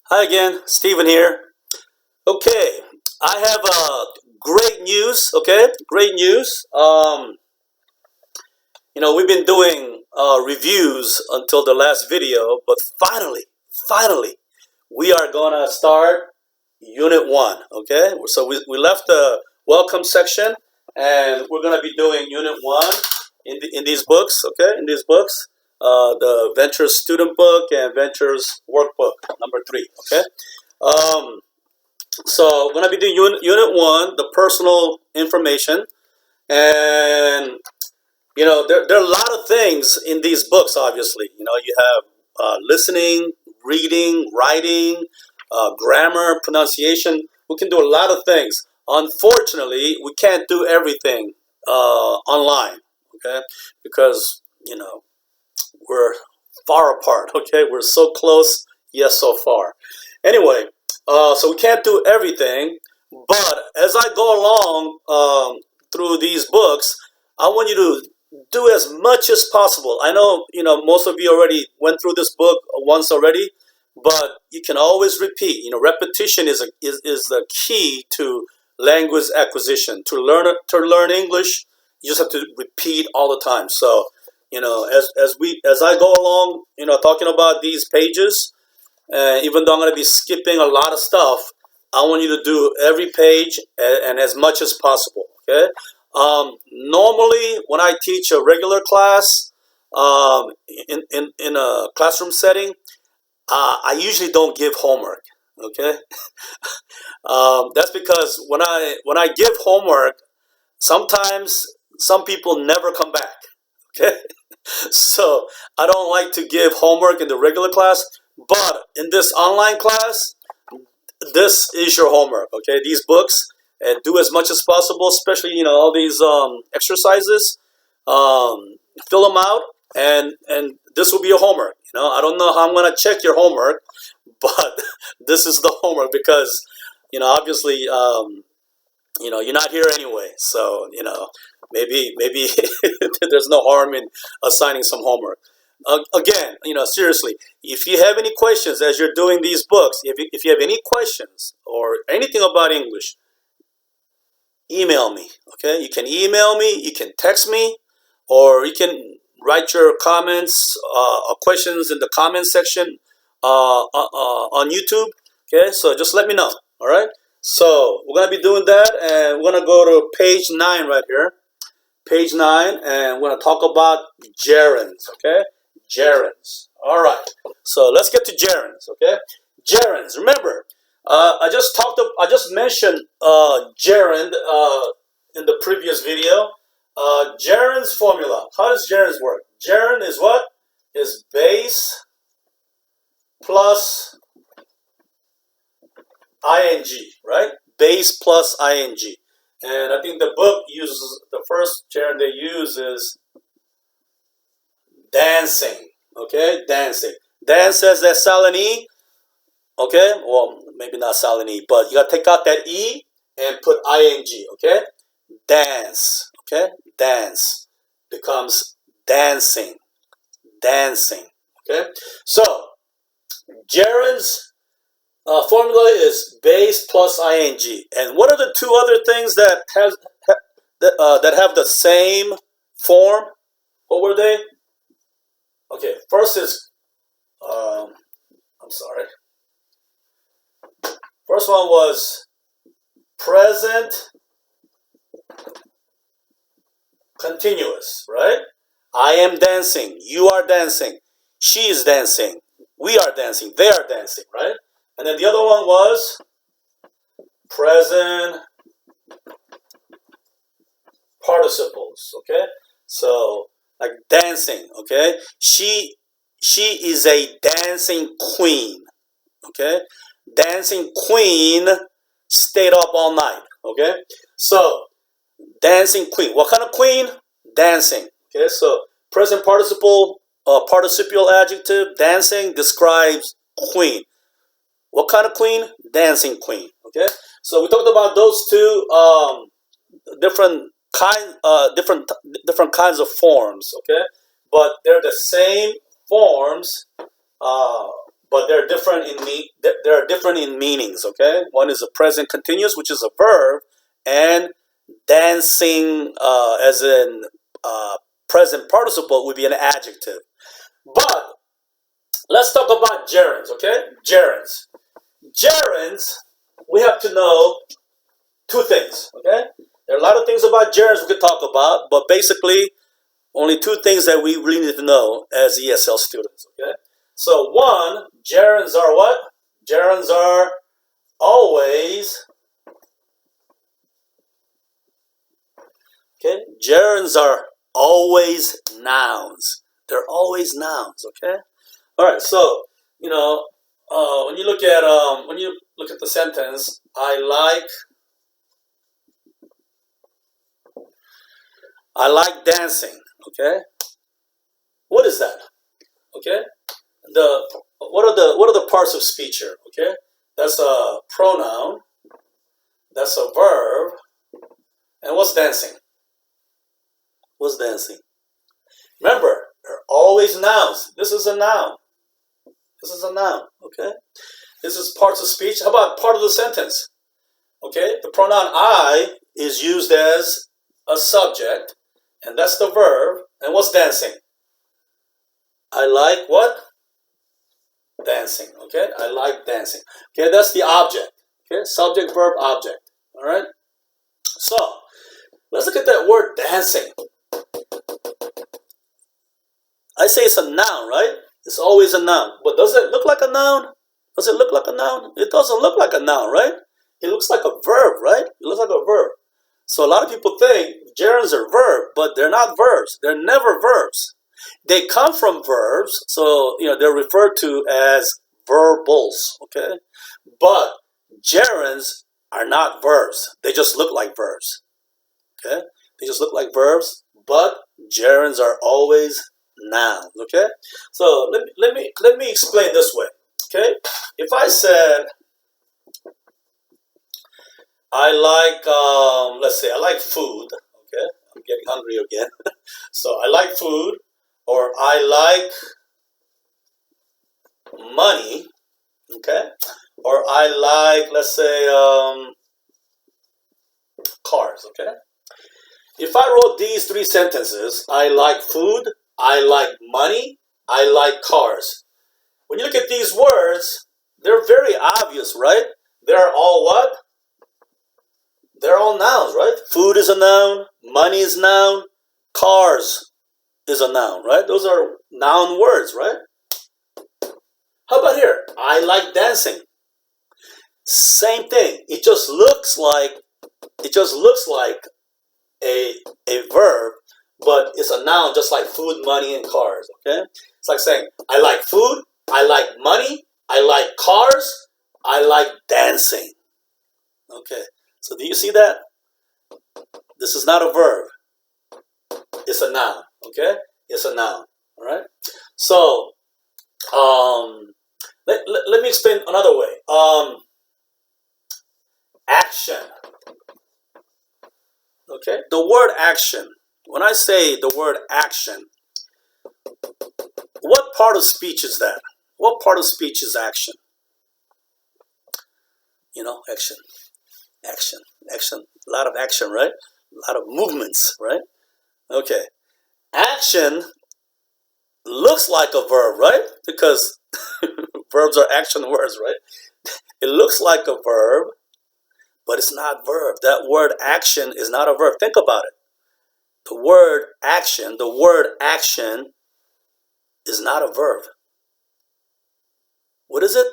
Hi again, Stephen here. Okay, I have great news. Okay, great news. We've been doing reviews until the last video, but finally, we are gonna start Unit One. Okay, so we left the welcome section, and we're gonna be doing Unit One in these books. Okay, in these books, the Ventures student book and Ventures workbook number 3. Okay. Um, so we're gonna be doing unit one, the personal information, and there are a lot of things in these books. Obviously, you have listening, reading, writing, grammar, pronunciation. We can do a lot of things. Unfortunately, we can't do everything online. Okay, because we're far apart. Okay, we're so close yet so far. Anyway, so we can't do everything, but as I go along through these books, I want you to do as much as possible. I know most of you already went through this book once already, but you can always repeat. Repetition is the key to language acquisition. To learn English, you just have to repeat all the time. So as I go along, talking about these pages, even though I'm going to be skipping a lot of stuff, I want you to do every page and as much as possible. Okay. Normally, when I teach a regular class in a classroom setting, I usually don't give homework. Okay. That's because when I give homework, sometimes some people never come back. Okay. So I don't like to give homework in the regular class, but in this online class, this is your homework. Okay, these books, and do as much as possible, especially all these exercises. Fill them out, and this will be your homework. I don't know how I'm gonna check your homework, but this is the homework because obviously you're not here anyway, so maybe there's no harm in assigning some homework. Again, seriously, if you have any questions as you're doing these books, if you have any questions or anything about English, email me. Okay, you can email me, you can text me, or you can write your comments or questions in the comment section on YouTube. Okay, so just let me know. All right. So we're gonna be doing that, and we're gonna go to page 9 right here. Page 9, and we're gonna talk about gerunds. Okay, gerunds. All right. So let's get to gerunds. Okay, gerunds. Remember, I just mentioned gerund in the previous video. Gerunds formula. How does gerunds work? Gerund is what? Is base plus ing, right? Base plus ing. And I think the book uses, the first gerund they use is dancing. Okay, dancing. Dan says that silent E. Okay, well, maybe not silent E, but you gotta take out that E and put ing. Okay, dance. Okay, dance becomes dancing. Dancing. Okay, so gerunds formula is base plus ing. And what are the two other things that have the same form? What were they? Okay, first is I'm sorry. First one was present continuous, right? I am dancing. You are dancing. She is dancing. We are dancing. They are dancing, right? And then the other one was present participles. Okay, so like dancing. Okay, she is a dancing queen. Okay, dancing queen stayed up all night. Okay, so dancing queen. What kind of queen? Dancing. Okay, so present participle, participial adjective, dancing describes queen. What kind of queen? Dancing queen. Okay, so we talked about those two different different kinds of forms. Okay, but they're the same forms, but they're different in They're different in meanings. Okay, one is a present continuous, which is a verb, and dancing, as in present participle, would be an adjective. But let's talk about gerunds. Okay, gerunds. Gerunds. We have to know two things. Okay, there are a lot of things about gerunds we could talk about, but basically only two things that we really need to know as ESL students. Okay, so one, gerunds are what? Gerunds are always. Okay, gerunds are always nouns. They're always nouns. Okay, all right. So when you look at the sentence, I like dancing. Okay, what is that? Okay, what are the parts of speech here? Okay, that's a pronoun, that's a verb, and what's dancing? What's dancing? Remember, they're always nouns. This is a noun. This is a noun. Okay, this is parts of speech. How about part of the sentence? Okay, the pronoun I is used as a subject, and that's the verb. And what's dancing? I like what? Dancing. Okay, I like dancing. Okay, that's the object. Okay, subject, verb, object. All right. So let's look at that word dancing. I say it's a noun, right? It's always a noun. But does it look like a noun? Does it look like a noun? It doesn't look like a noun, right? It looks like a verb, right? It looks like a verb. So a lot of people think gerunds are verbs, but they're not verbs. They're never verbs. They come from verbs, so they're referred to as verbals, okay? But gerunds are not verbs. They just look like verbs, okay? They just look like verbs, but gerunds are always nouns, okay? So let me explain this way, okay? If I said I like, let's say I like food, okay? I'm getting hungry again. So I like food, or I like money, okay? Or I like, let's say, cars, okay? If I wrote these three sentences, I like food, I like money, I like cars. When you look at these words, they're very obvious, right? They're all what? They're all nouns, right? Food is a noun, money is a noun, cars is a noun, right? Those are noun words, right? How about here? I like dancing. Same thing. It just looks like a verb, but it's a noun just like food, money, and cars. Okay? It's like saying, I like food, I like money, I like cars, I like dancing. Okay. So do you see that? This is not a verb. It's a noun. Okay? It's a noun. All right? So let me explain another way. Action. Okay? The word action. When I say the word action, what part of speech is that? What part of speech is action? Action. Action. Action. A lot of action, right? A lot of movements, right? Okay. Action looks like a verb, right? Because verbs are action words, right? It looks like a verb, but it's not verb. That word action is not a verb. Think about it. The word action is not a verb. What is it?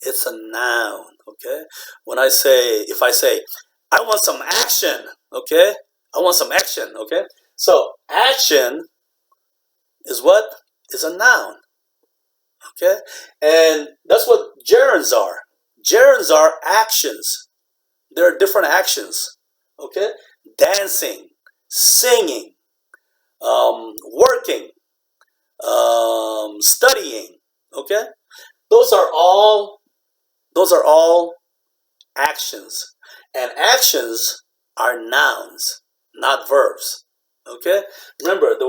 It's a noun, okay? If I say, I want some action, okay? I want some action, okay? So action is what? Is a noun, okay? And that's what gerunds are. Gerunds are actions. There are different actions, okay? Dancing, singing, working, studying, okay? Those are all actions. And actions are nouns, not verbs. Okay? Remember, the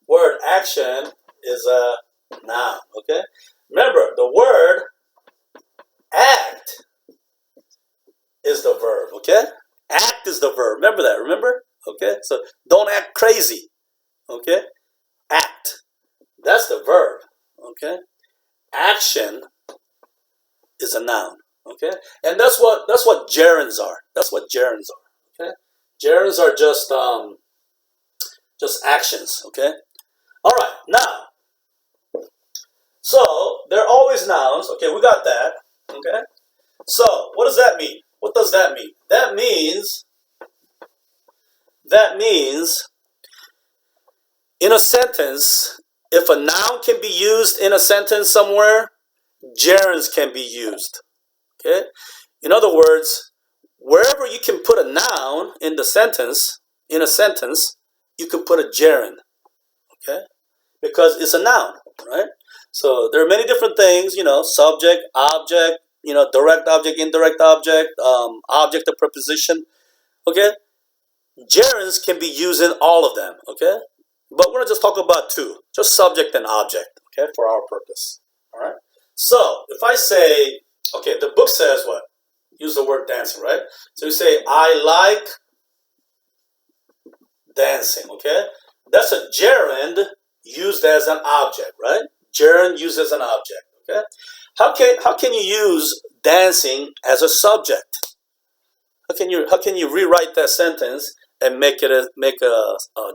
word action is a noun. Okay? Remember, the word act is the verb, okay? Act is the verb. Remember that, remember? Okay, so don't act crazy, okay? Act, that's the verb, okay? Action is a noun, okay? And that's what gerunds are. That's what gerunds are, okay? Gerunds are just actions, okay? All right, now, so they're always nouns, okay? We got that, okay? So what does that mean? What does that mean? That means in a sentence, if a noun can be used in a sentence somewhere, gerunds can be used. Okay? In other words, wherever you can put a noun in the sentence, you can put a gerund. Okay? Because it's a noun, right? So there are many different things, subject, object, direct object, indirect object, object of preposition. Okay? Gerunds can be used in all of them, okay? But we're going to just talk about two, just subject and object, okay, for our purpose, all right? So if I say, okay, the book says what? Use the word dancing, right? So you say, I like dancing, okay? That's a gerund used as an object, right? Gerund used as an object, okay? How can you use dancing as a subject? How can you rewrite that sentence and make a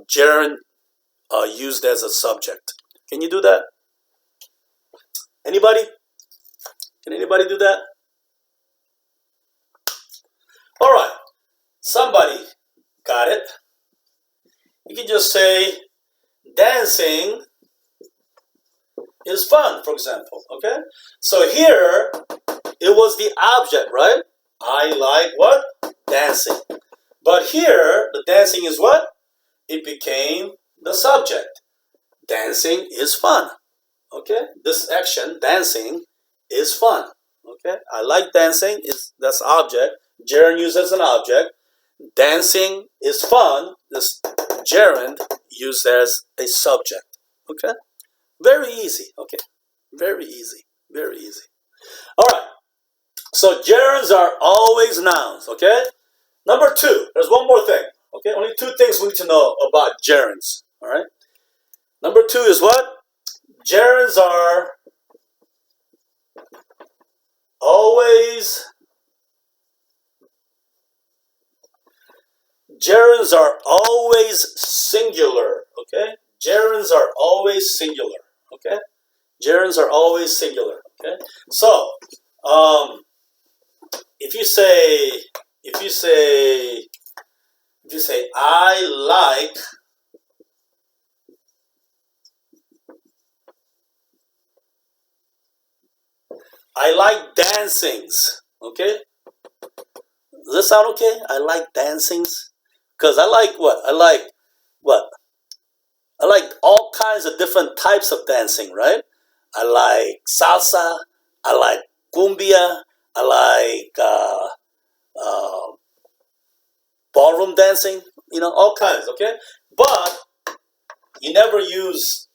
gerund used as a subject? Can you do that? Anybody? Can anybody do that? All right. Somebody got it. You can just say dancing is fun, for example. Okay. So here it was the object, right? I like what? Dancing. But here the dancing is what? It became the subject. Dancing is fun. Okay, this action, dancing, is fun. Okay, I like dancing. That's object. Gerund used as an object. Dancing is fun. This gerund used as a subject. Okay, very easy. Okay, very easy. Very easy. All right. So gerunds are always nouns. Okay. Number two. There's one more thing. Okay, only two things we need to know about gerunds. All right. Number two is what? Gerunds are always singular. Okay, gerunds are always singular. Okay, gerunds are always singular. Okay, so if you say I like dancings. Okay, does this sound okay? I like dancings because I like what? What? I like all kinds of different types of dancing, right? I like salsa. I like cumbia. I like ballroom dancing. All kinds. Okay, but you never use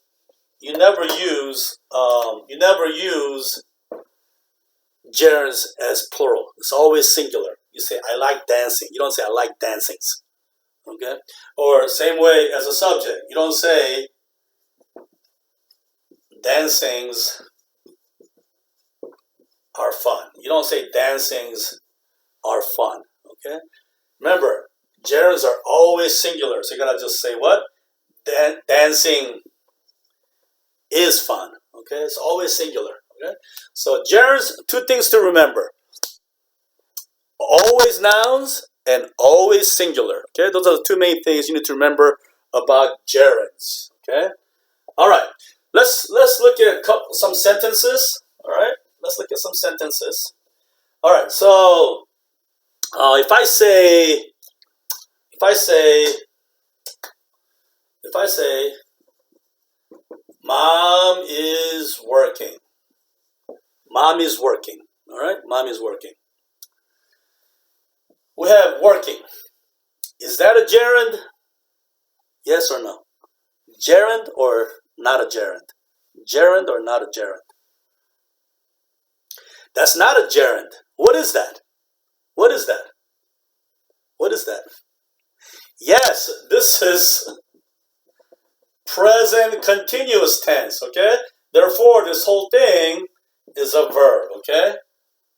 gerunds as plural. It's always singular. You say I like dancing. You don't say I like dancings. Okay, or same way as a subject. You don't say dancings are fun. You don't say dancings are fun. Okay, remember gerunds are always singular. So you gotta just say what? Dancing is fun. Okay, it's always singular. Okay, so gerunds, two things to remember: always nouns and always singular. Okay, those are the two main things you need to remember about gerunds. Okay, all right. Let's look at some sentences. All right, let's look at some sentences. All right, so if I say mom is working. Mom is working. All right, mom is working. We have working. Is that a gerund? Yes or no? Gerund or not a gerund? Gerund or not a gerund? That's not a gerund. What is that? What is that? What is that? Yes, this is present continuous tense, okay? Therefore, this whole thing is a verb, okay?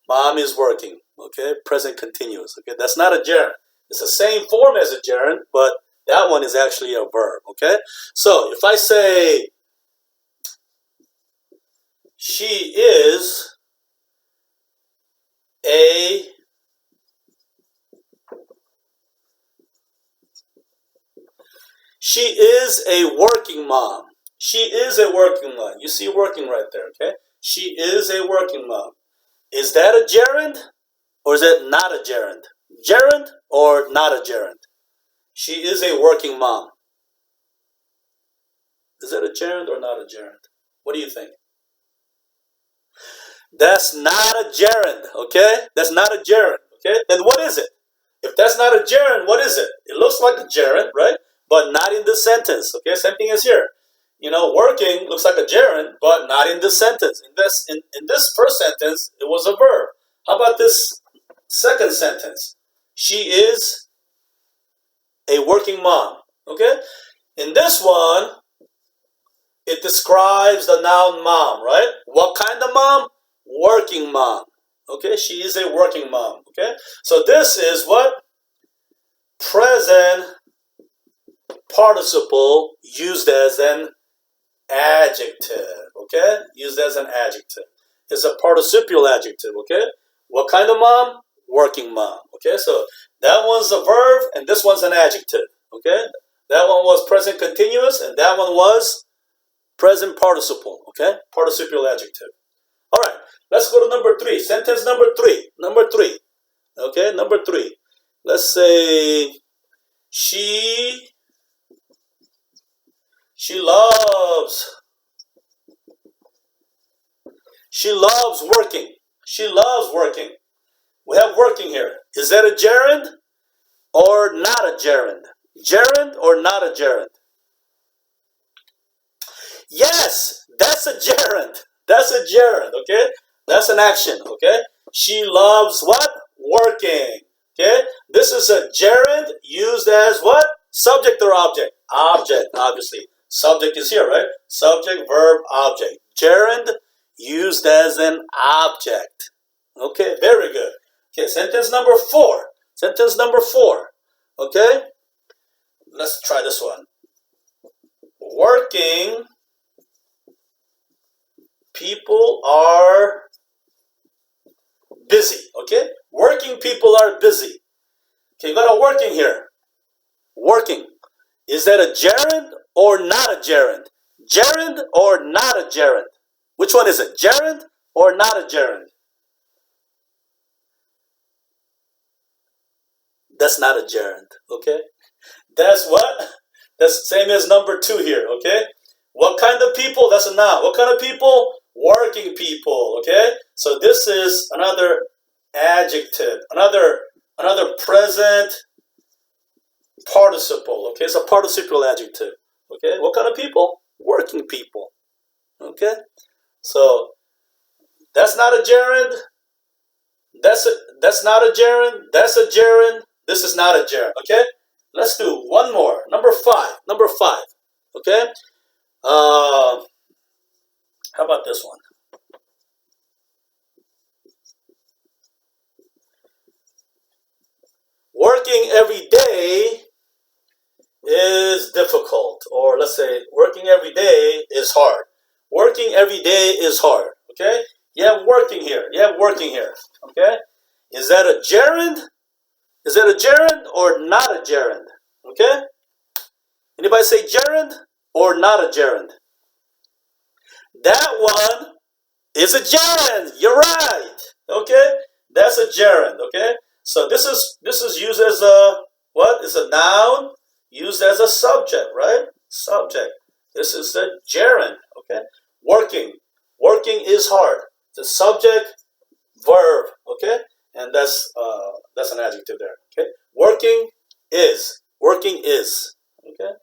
Mom is working, okay? Present continuous, okay? That's not a gerund. It's the same form as a gerund, but that one is actually a verb, okay? So if I say, she is a working mom. She is a working mom. You see working right there, okay? She is a working mom. Is that a gerund or is it not a gerund? Gerund or not a gerund? She is a working mom. Is that a gerund or not a gerund? What do you think? That's not a gerund, okay? That's not a gerund, okay? Then what is it? If that's not a gerund, what is it? It looks like a gerund, right? But not in this sentence, okay? Same thing is here. You know, working looks like a gerund, but not in this sentence. In this first sentence, it was a verb. How about this second sentence? She is a working mom, okay? In this one, it describes the noun mom, right? What kind of mom? Working mom, okay? She is a working mom, okay? So this is what? Present participle used as an adjective, okay? Used as an adjective. It's a participial adjective, okay? What kind of mom? Working mom, okay? So that one's a verb and this one's an adjective, okay? That one was present continuous and that one was present participle, okay? Participial adjective. All right, let's go to number 3. Sentence number 3. Number 3, okay? Number 3. Let's say she loves working. She loves working. We have working here. Is that a gerund or not a gerund? Gerund or not a gerund? Yes, that's a gerund. That's a gerund, okay? That's an action, okay? She loves what? Working, okay? This is a gerund used as what? Subject or object? Object, obviously. Subject is here, right? Subject, verb, object. Gerund used as an object. Okay, very good. Okay, sentence number 4. Sentence number 4. Okay? Let's try this one. Working people are busy. Okay? Working people are busy. Okay, you got a working here. Working. Is that a gerund or not a gerund? Gerund or not a gerund? Which one is it? Gerund or not a gerund? That's not a gerund, okay? That's what? That's same as number 2 here, okay? What kind of people? That's a noun. What kind of people? Working people, okay? So this is another adjective, another present participle, okay? It's a participial adjective, okay? What kind of people? Working people, okay? So that's not a gerund. That's not a gerund. That's a gerund. This is not a gerund, okay? Let's do one more. Number 5. Number 5, okay? How about this one? Working every day is difficult, or let's say working every day is hard. Working every day is hard, okay? You have working here. You have working here, okay? Is that a gerund? Is that a gerund or not a gerund? Okay? Anybody say gerund or not a gerund? That one is a gerund. You're right. Okay? That's a gerund, okay? So this is used as a what? It's a noun used as a subject, right? Subject. This is a gerund, okay? Working. Working is hard. The subject, verb, okay? And that's an adjective there, okay? Working is. Working is, okay?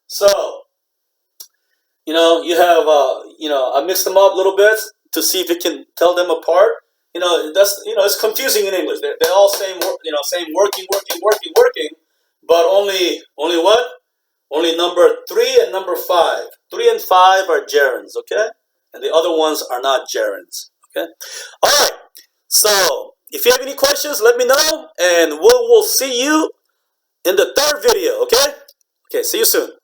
So, you have, I mixed them up a little bit to see if it can tell them apart. that's it's confusing in English. They're all same working, but only what? Only number 3 and number 5. 3 and 5 are gerunds, okay? And the other ones are not gerunds, okay? All right. So if you have any questions, let me know, and we'll see you in the third video, okay? Okay, see you soon.